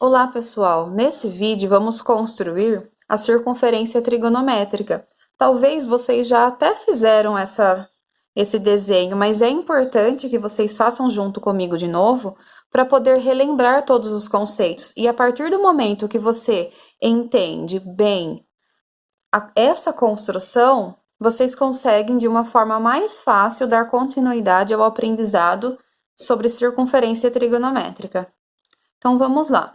Olá, pessoal! Nesse vídeo vamos construir a circunferência trigonométrica. Talvez vocês já até fizeram esse desenho, mas é importante que vocês façam junto comigo de novo para poder relembrar todos os conceitos. E a partir do momento que você entende bem essa construção, vocês conseguem de uma forma mais fácil dar continuidade ao aprendizado sobre circunferência trigonométrica. Então vamos lá.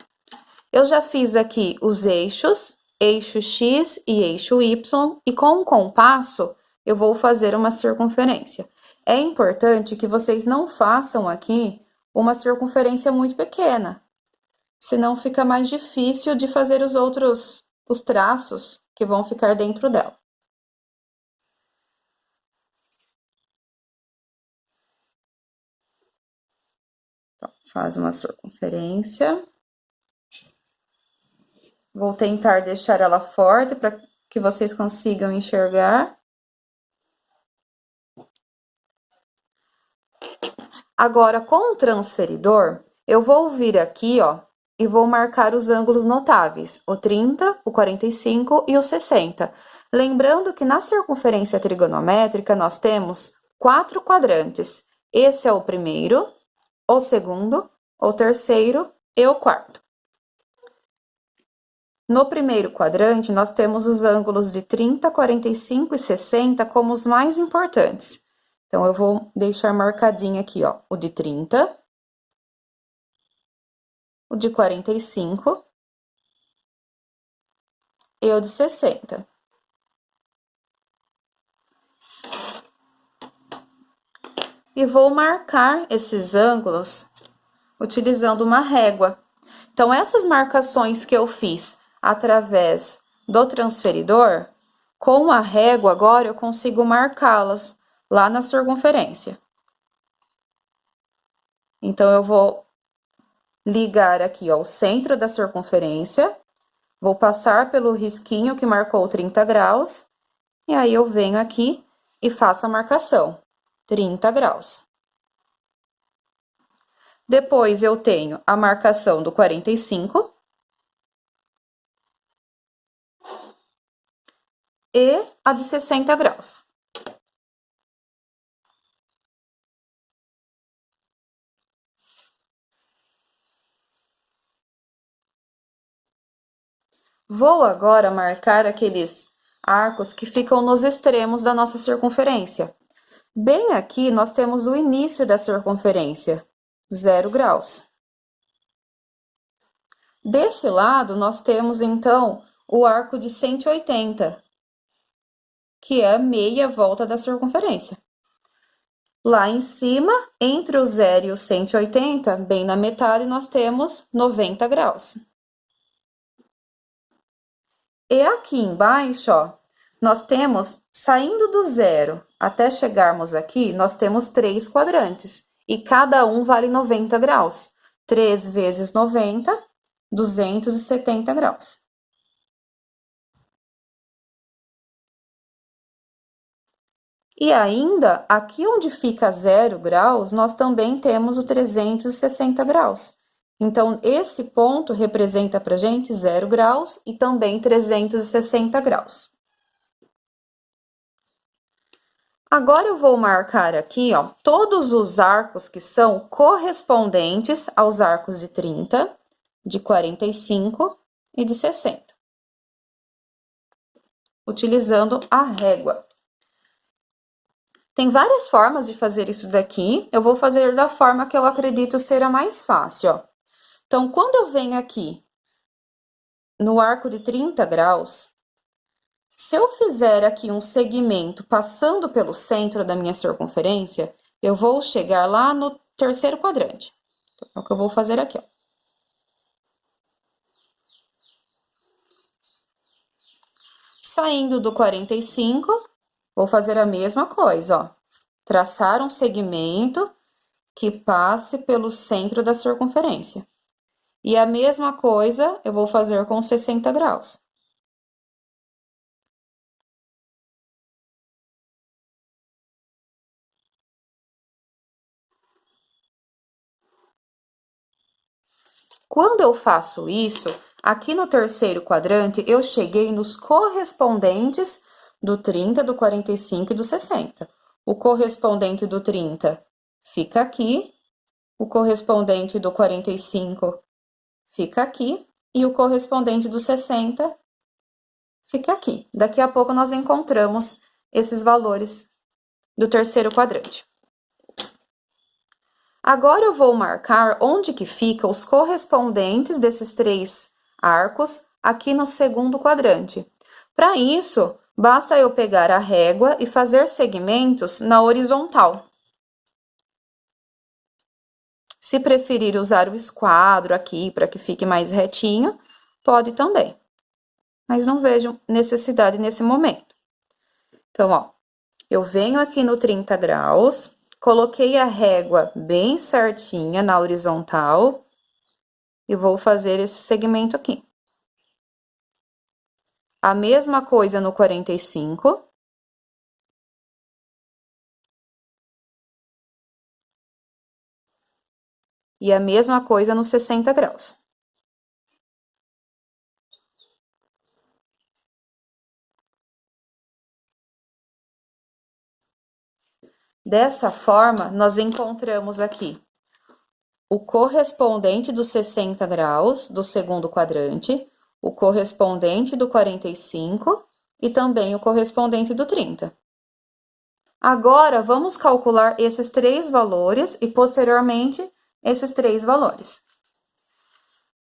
Eu já fiz aqui os eixos, eixo X e eixo Y, e com o compasso eu vou fazer uma circunferência. É importante que vocês não façam aqui uma circunferência muito pequena, senão fica mais difícil de fazer os traços que vão ficar dentro dela. Então, faz uma circunferência. Vou tentar deixar ela forte para que vocês consigam enxergar. Agora, com o transferidor, eu vou vir aqui, ó, e vou marcar os ângulos notáveis, o 30, o 45 e o 60. Lembrando que na circunferência trigonométrica nós temos 4 quadrantes. Esse é o primeiro, o segundo, o terceiro e o quarto. No primeiro quadrante, nós temos os ângulos de 30, 45 e 60 como os mais importantes. Então, eu vou deixar marcadinho aqui, ó, o de 30, o de 45 e o de 60. E vou marcar esses ângulos utilizando uma régua. Então, essas marcações que eu fiz através do transferidor, com a régua agora eu consigo marcá-las lá na circunferência. Então, eu vou ligar aqui, ó, o centro da circunferência, vou passar pelo risquinho que marcou 30 graus, e aí eu venho aqui e faço a marcação, 30 graus. Depois, eu tenho a marcação do 45 e a de 60 graus. Vou agora marcar aqueles arcos que ficam nos extremos da nossa circunferência. Bem aqui, nós temos o início da circunferência, 0 graus. Desse lado, nós temos, então, o arco de 180, que é a meia volta da circunferência. Lá em cima, entre o 0 e o 180, bem na metade, nós temos 90 graus. E aqui embaixo, ó, nós temos, saindo do 0 até chegarmos aqui, nós temos 3 quadrantes. E cada um vale 90 graus. 3 vezes 90, 270 graus. E ainda, aqui onde fica 0 graus, nós também temos o 360 graus. Então, esse ponto representa pra gente 0 graus e também 360 graus. Agora, eu vou marcar aqui, ó, todos os arcos que são correspondentes aos arcos de 30, de 45 e de 60. Utilizando a régua. Tem várias formas de fazer isso daqui. Eu vou fazer da forma que eu acredito ser a mais fácil, ó. Então, quando eu venho aqui no arco de 30 graus, se eu fizer aqui um segmento passando pelo centro da minha circunferência, eu vou chegar lá no terceiro quadrante. Então, é o que eu vou fazer aqui, ó. Saindo do 45, vou fazer a mesma coisa, ó. Traçar um segmento que passe pelo centro da circunferência. E a mesma coisa eu vou fazer com 60 graus. Quando eu faço isso, aqui no terceiro quadrante, eu cheguei nos correspondentes do 30, do 45 e do 60. O correspondente do 30 fica aqui, o correspondente do 45 fica aqui, e o correspondente do 60 fica aqui. Daqui a pouco nós encontramos esses valores do terceiro quadrante. Agora eu vou marcar onde que ficam os correspondentes desses três arcos aqui no segundo quadrante. Para isso, basta eu pegar a régua e fazer segmentos na horizontal. Se preferir usar o esquadro aqui para que fique mais retinho, pode também. Mas não vejo necessidade nesse momento. Então, ó, eu venho aqui no 30 graus, coloquei a régua bem certinha na horizontal e vou fazer esse segmento aqui. A mesma coisa no 45. E a mesma coisa no 60 graus. Dessa forma, nós encontramos aqui o correspondente dos 60 graus do segundo quadrante, o correspondente do 45 e também o correspondente do 30. Agora, vamos calcular esses três valores e, posteriormente, esses três valores.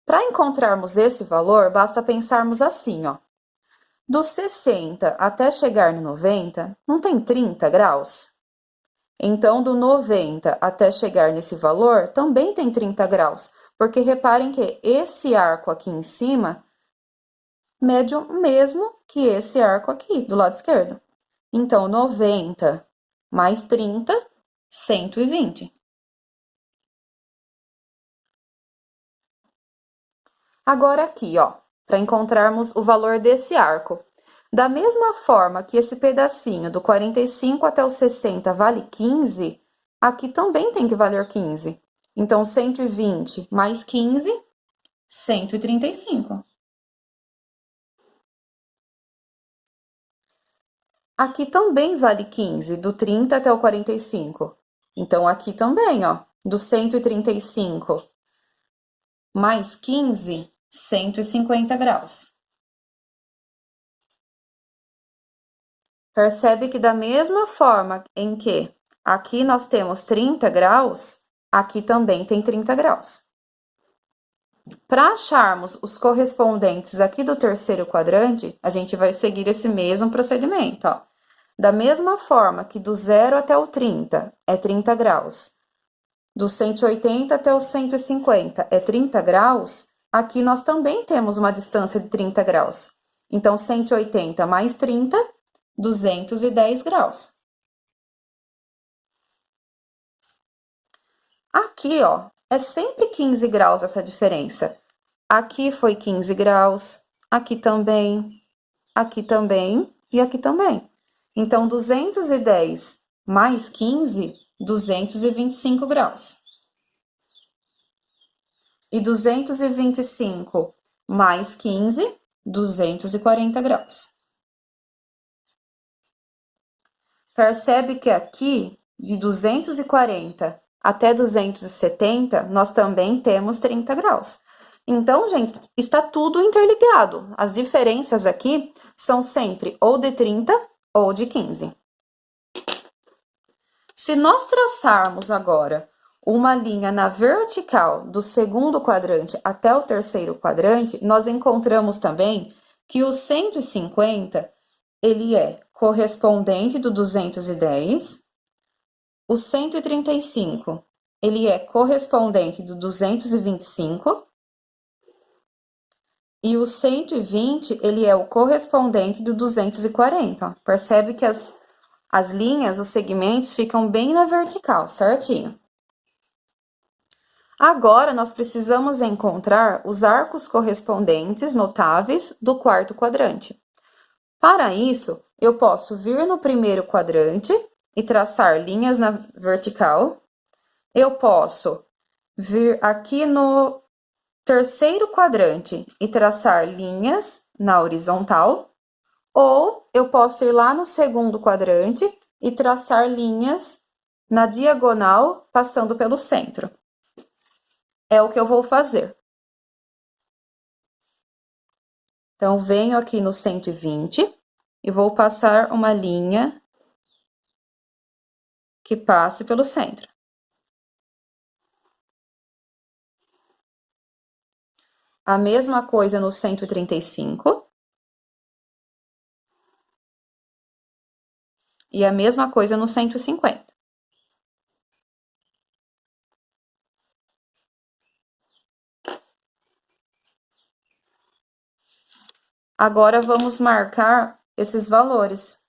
Para encontrarmos esse valor, basta pensarmos assim, ó. Do 60 até chegar no 90, não tem 30 graus? Então, do 90 até chegar nesse valor, também tem 30 graus, porque reparem que esse arco aqui em cima mede o mesmo que esse arco aqui, do lado esquerdo. Então, 90 mais 30, 120. Agora aqui, ó, para encontrarmos o valor desse arco. Da mesma forma que esse pedacinho do 45 até o 60 vale 15, aqui também tem que valer 15. Então, 120 mais 15, 135. Aqui também vale 15, do 30 até o 45. Então, aqui também, ó, do 135 mais 15, 150 graus. Percebe que da mesma forma em que aqui nós temos 30 graus, aqui também tem 30 graus. Para acharmos os correspondentes aqui do terceiro quadrante, a gente vai seguir esse mesmo procedimento, ó. Da mesma forma que do 0 até o 30 é 30 graus, do 180 até o 150 é 30 graus, aqui nós também temos uma distância de 30 graus. Então, 180 mais 30, 210 graus. Aqui, ó, é sempre 15 graus essa diferença. Aqui foi 15 graus, aqui também e aqui também. Então, 210 mais 15, 225 graus. E 225 mais 15, 240 graus. Percebe que aqui, de 240 até 270, nós também temos 30 graus. Então, gente, está tudo interligado. As diferenças aqui são sempre ou de 30 ou de 15. Se nós traçarmos agora uma linha na vertical do segundo quadrante até o terceiro quadrante, nós encontramos também que o 150, ele é correspondente do 210, o 135, ele é correspondente do 225, e o 120, ele é o correspondente do 240, ó. Percebe que as linhas, os segmentos ficam bem na vertical, certinho? Agora, nós precisamos encontrar os arcos correspondentes notáveis do quarto quadrante. Para isso, eu posso vir no primeiro quadrante e traçar linhas na vertical. Eu posso vir aqui no terceiro quadrante e traçar linhas na horizontal, ou eu posso ir lá no segundo quadrante e traçar linhas na diagonal, passando pelo centro. É o que eu vou fazer. Então, venho aqui no 120 e vou passar uma linha que passe pelo centro. A mesma coisa no 135. E a mesma coisa no 150. Agora, vamos marcar esses valores.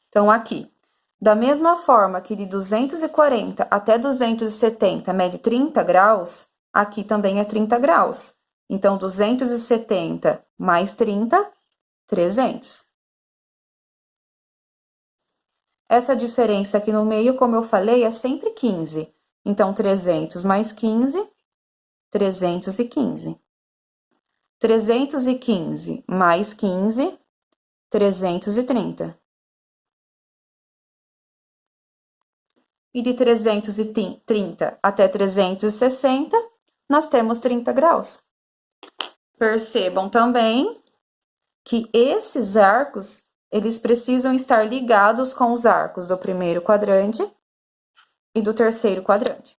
Então, aqui, da mesma forma que de 240 até 270 mede 30 graus, aqui também é 30 graus. Então, 270 mais 30, 300. Essa diferença aqui no meio, como eu falei, é sempre 15. Então, 300 mais 15, 315. 315 mais 15, 330. E de 330 até 360, nós temos 30 graus. Percebam também que esses arcos, eles precisam estar ligados com os arcos do primeiro quadrante e do terceiro quadrante,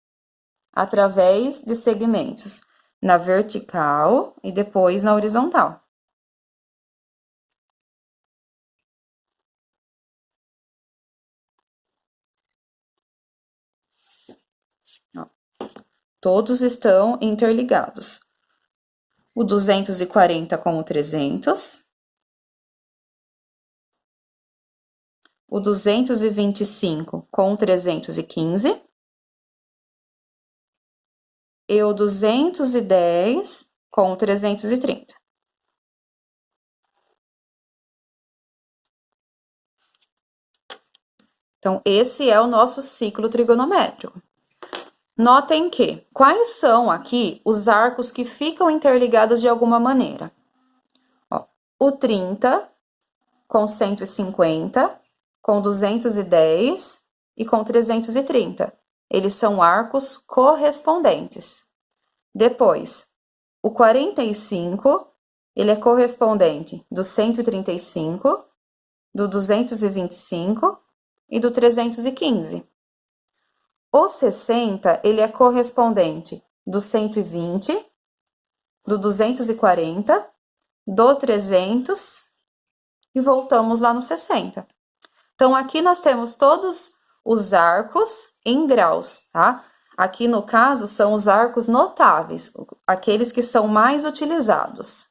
através de segmentos na vertical e depois na horizontal. Todos estão interligados. O 240 com o 300. O 225 com o 315. E o 210 com o 330. Então, esse é o nosso ciclo trigonométrico. Notem que, quais são aqui os arcos que ficam interligados de alguma maneira? Ó, o 30 com 150, com 210 e com 330. Eles são arcos correspondentes. Depois, o 45, ele é correspondente do 135, do 225 e do 315. O 60, ele é correspondente do 120, do 240, do 300 e voltamos lá no 60. Então, aqui nós temos todos os arcos em graus, tá? Aqui, no caso, são os arcos notáveis, aqueles que são mais utilizados.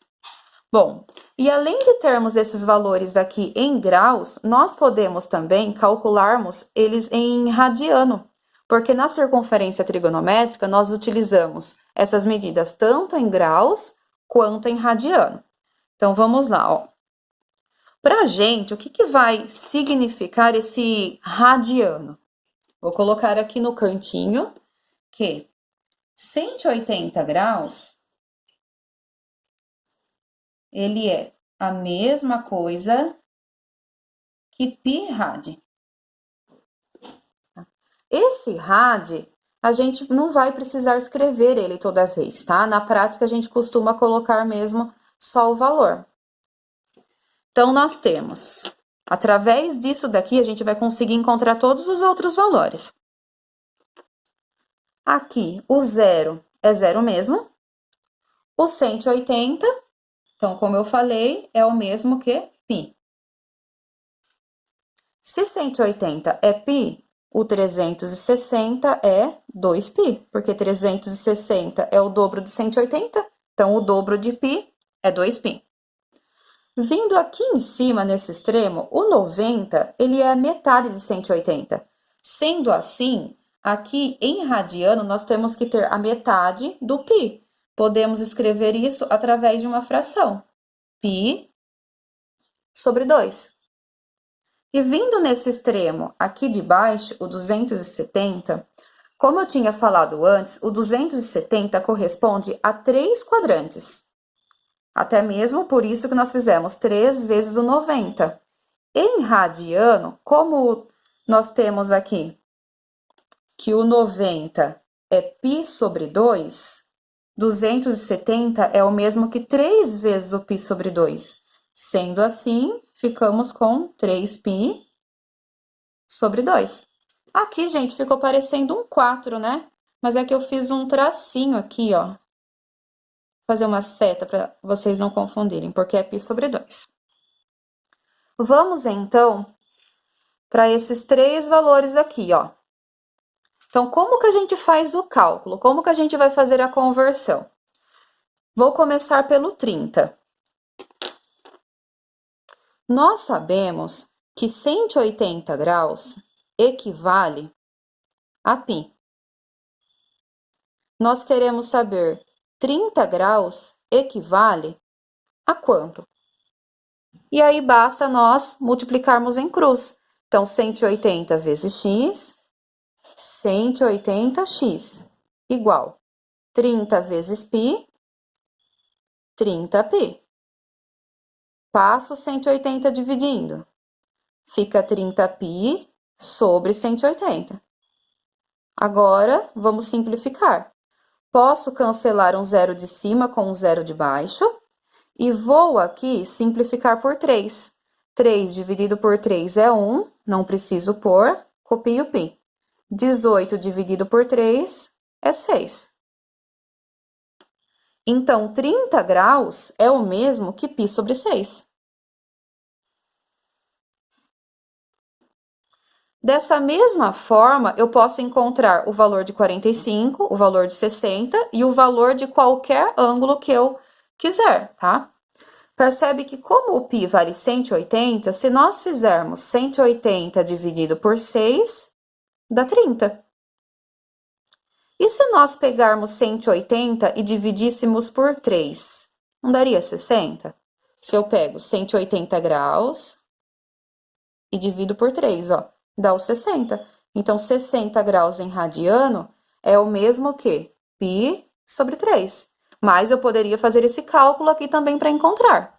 Bom, e além de termos esses valores aqui em graus, nós podemos também calcularmos eles em radiano, porque na circunferência trigonométrica nós utilizamos essas medidas tanto em graus quanto em radiano. Então, vamos lá, ó. Para a gente, o que vai significar esse radiano? Vou colocar aqui no cantinho que 180 graus, ele é a mesma coisa que π rad. Esse rad, a gente não vai precisar escrever ele toda vez, tá? Na prática, a gente costuma colocar mesmo só o valor. Então, nós temos, através disso daqui, a gente vai conseguir encontrar todos os outros valores. Aqui, o zero é zero mesmo. O 180, então, como eu falei, é o mesmo que π. Se 180 é π, o 360 é 2π, porque 360 é o dobro de 180, então o dobro de π é 2π. Vindo aqui em cima, nesse extremo, o 90, ele é a metade de 180. Sendo assim, aqui em radiano, nós temos que ter a metade do π. Podemos escrever isso através de uma fração. π sobre 2. E vindo nesse extremo aqui de baixo, o 270, Como eu tinha falado antes, o 270 corresponde a 3 quadrantes. Até mesmo por isso que nós fizemos 3 vezes o 90. Em radiano, como nós temos aqui que o 90 é π sobre 2, 270 é o mesmo que 3 vezes o π sobre 2. Sendo assim, ficamos com 3π sobre 2. Aqui, gente, ficou parecendo um 4, né? Mas é que eu fiz um tracinho aqui, ó. Vou fazer uma seta para vocês não confundirem, porque é π sobre 2. Vamos, então, para esses 3 valores aqui, ó. Então, como que a gente faz o cálculo? Como que a gente vai fazer a conversão? Vou começar pelo 30. Nós sabemos que 180 graus equivale a π. Nós queremos saber 30 graus equivale a quanto? E aí basta nós multiplicarmos em cruz. Então, 180 vezes x, 180x, igual 30 vezes π, 30π. Passo 180 dividindo. Fica 30π sobre 180. Agora, vamos simplificar. Posso cancelar um zero de cima com um zero de baixo. E vou aqui simplificar por 3. 3 dividido por 3 é 1, não preciso pôr, copio o π. 18 dividido por 3 é 6. Então, 30 graus é o mesmo que π sobre 6. Dessa mesma forma, eu posso encontrar o valor de 45, o valor de 60 e o valor de qualquer ângulo que eu quiser, tá? Percebe que como o π vale 180, se nós fizermos 180 dividido por 6, dá 30. E se nós pegarmos 180 e dividíssemos por 3, não daria 60? Se eu pego 180 graus e divido por 3, ó, dá os 60. Então, 60 graus em radiano é o mesmo que π sobre 3. Mas eu poderia fazer esse cálculo aqui também para encontrar.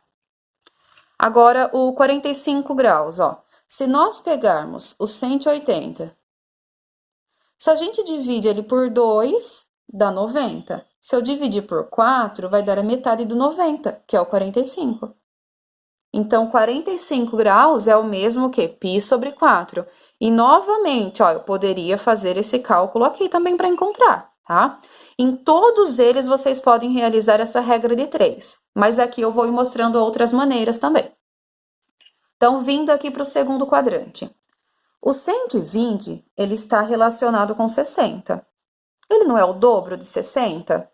Agora, o 45 graus, ó. Se nós pegarmos o 180, se a gente divide ele por 2, dá 90. Se eu dividir por 4, vai dar a metade do 90, que é o 45. Então, 45 graus é o mesmo que π sobre 4. E, novamente, ó, eu poderia fazer esse cálculo aqui também para encontrar, tá? Em todos eles, vocês podem realizar essa regra de 3. Mas aqui eu vou ir mostrando outras maneiras também. Então, vindo aqui para o segundo quadrante. O 120, ele está relacionado com 60. Ele não é o dobro de 60?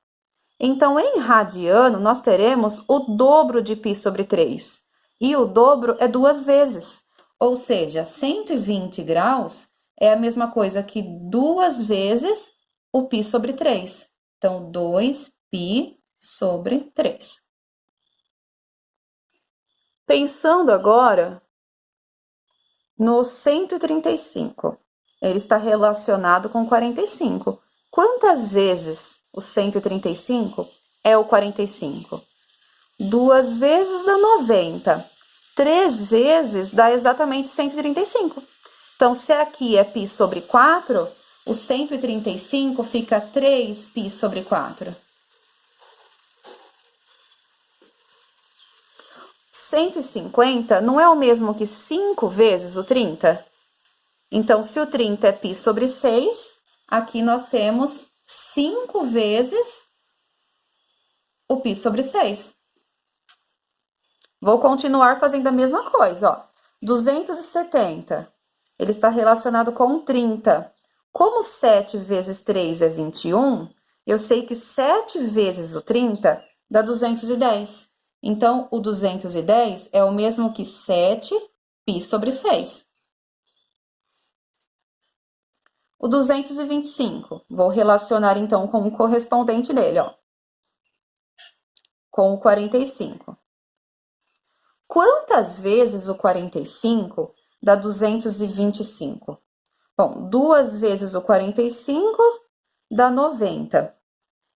Então, em radiano, nós teremos o dobro de π sobre 3. E o dobro é 2 vezes. Ou seja, 120 graus é a mesma coisa que 2 vezes o π sobre 3. Então, 2π sobre 3. Pensando agora no 135, ele está relacionado com 45. Quantas vezes o 135 é o 45? 2 vezes dá 90. 3 vezes dá exatamente 135. Então, se aqui é π sobre 4, o 135 fica 3π sobre 4. 150 não é o mesmo que 5 vezes o 30? Então, se o 30 é π sobre 6, aqui nós temos 5 vezes o π sobre 6. Vou continuar fazendo a mesma coisa, ó. 270, ele está relacionado com 30. Como 7 vezes 3 é 21, eu sei que 7 vezes o 30 dá 210. Então, o 210 é o mesmo que 7π sobre 6. O 225, vou relacionar então com o correspondente dele, ó. Com o 45. Quantas vezes o 45 dá 225? Bom, 2 vezes o 45 dá 90.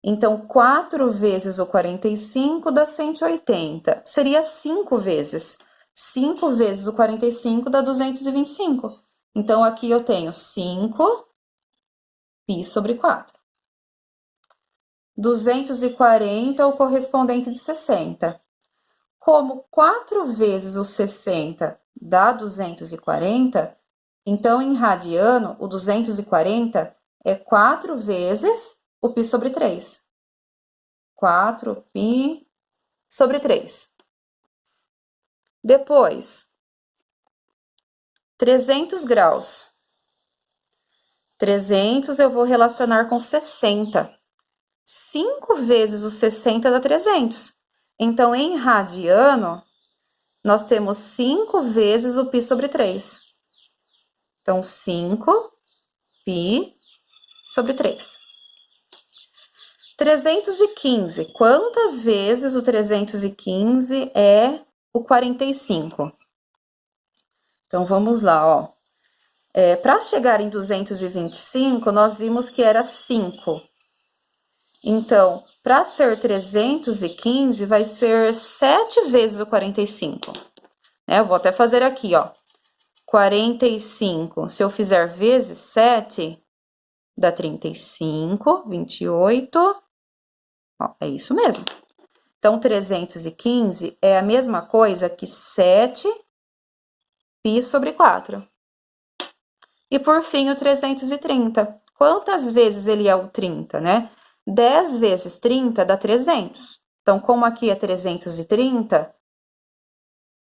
Então, 4 vezes o 45 dá 180. Seria 5 vezes. 5 vezes o 45 dá 225. Então, aqui eu tenho 5 π sobre 4. 240 é o correspondente de 60. Como 4 vezes o 60 dá 240, então, em radiano, o 240 é 4 vezes o π sobre 3. 4π sobre 3. Depois, 300 graus. 300 eu vou relacionar com 60. 5 vezes o 60 dá 300. Então, em radiano, nós temos 5 vezes o π sobre 3. Então, 5π sobre 3. 315. Quantas vezes o 315 é o 45? Então, vamos lá, ó. Para chegar em 225, nós vimos que era 5. Então, para ser 315, vai ser 7 vezes o 45. Eu vou até fazer aqui, ó. 45, se eu fizer vezes 7, dá 35, 28. Ó, é isso mesmo. Então, 315 é a mesma coisa que 7π sobre 4. E, por fim, o 330. Quantas vezes ele é o 30, né? 10 vezes 30 dá 300. Então, como aqui é 330,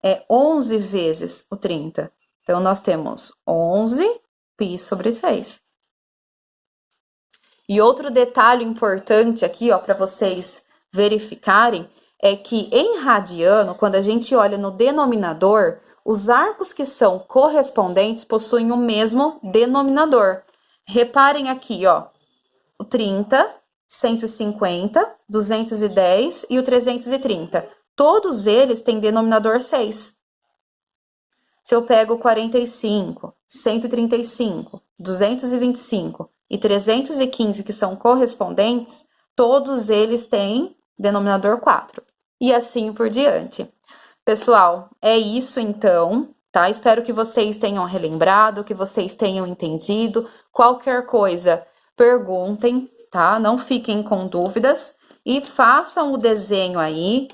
é 11 vezes o 30. Então, nós temos 11π sobre 6. E outro detalhe importante aqui, ó, para vocês verificarem, é que em radiano, quando a gente olha no denominador, os arcos que são correspondentes possuem o mesmo denominador. Reparem aqui, ó, o 30, 150, 210 e o 330. Todos eles têm denominador 6. Se eu pego 45, 135, 225 e 315, que são correspondentes, todos eles têm denominador 4. E assim por diante. Pessoal, é isso então, tá? Espero que vocês tenham relembrado, que vocês tenham entendido. Qualquer coisa, perguntem, tá? Não fiquem com dúvidas e façam o desenho aí.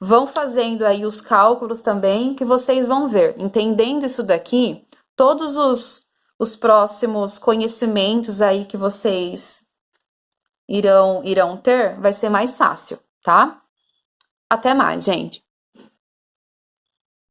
Vão fazendo aí os cálculos também, que vocês vão ver. Entendendo isso daqui, todos os próximos conhecimentos aí que vocês irão ter, vai ser mais fácil, tá? Até mais, gente!